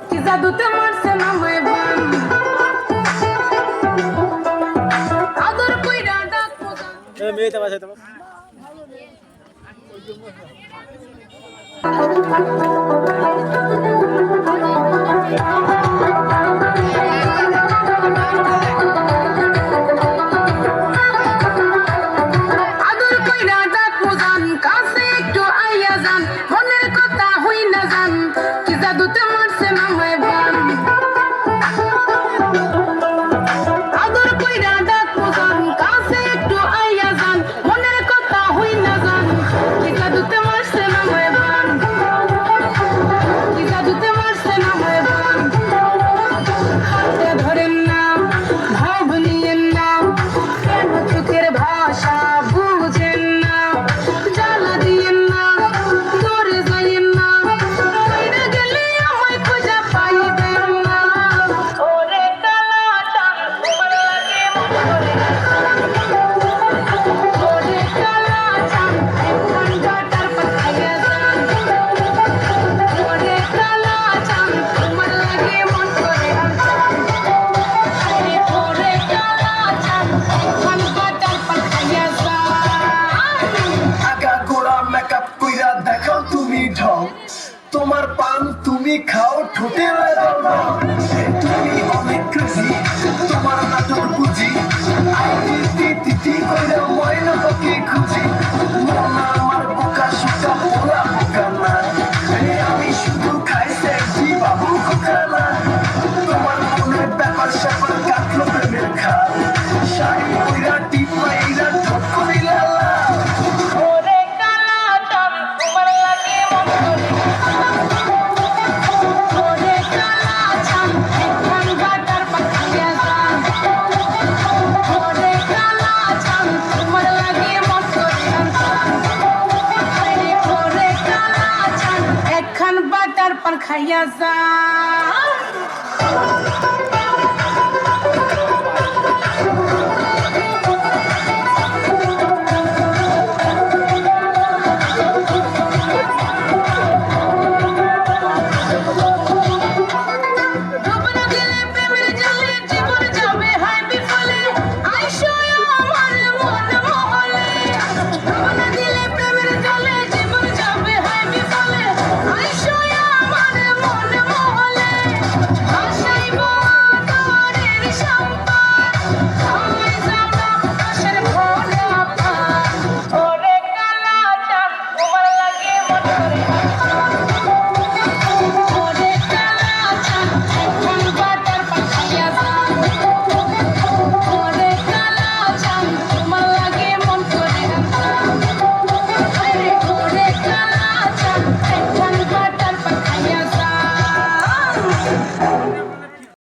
কি জাদুতে মারছে না মাইবান আদর কইরা ডাক প্রদান এ মেয়েটা বাসায় তোমার আদর কইরা ডাক প্রদান কাছে একটু আইয়া যান মনের কথা হই না যান কি জাদুতে মারছে না মাইবান আদর কইরা ডাক প্রদান কাছে একটু আইয়া যান মনের কথা হই না যান কি জাদুতে মারছে না মাইবান কি জাদুতে মারছে না মাইবান হাতে ধরেন না ভাব নিয়েন না কেন চোখের ভাষা বুঝেন না জ্বালা দিয়েন না দূরে যাইয়েন না বাইরে গেলে আমায় খুঁজে পাইবেন না ওরে কালাটা তোমার লাগে ওরে কালাটা এখন গাটার পাখাইয়া যান ওরে কালাটা তোমার লাগে মন করে আরে ওরে কালাটা এখন গাটার পাখাইয়া যান আগা গোড়া মেকআপ কইরা দেখাও তুমি ঢং তোমার পান তুমি খাও ঠোঁটে লাগাও রং। তুমি অনেক খুশি তোমার নাটক বুঝি আইটি তিতি কইরা ময়না পাখি খুঁজি মন আমার বোকা সুকা পোলা বোকা না আমি শুধু খাই সেক্সি বাবু খোকা না তোমার মনের ব্যাপার স্যাপার কাটলো প্রেমের খাল শাড়ি কইরা টিপ মাইরা ঠোঁট করিলা লাল। ওরে কালাটা তোমার লাগে মন করে ওরে কালাটা এখন গাটার পাখাইয়া যান ওরে কালাটা তোমার লাগে মন করে আরে ওরে কালাটা এখন বাটার পাখাইয়া যান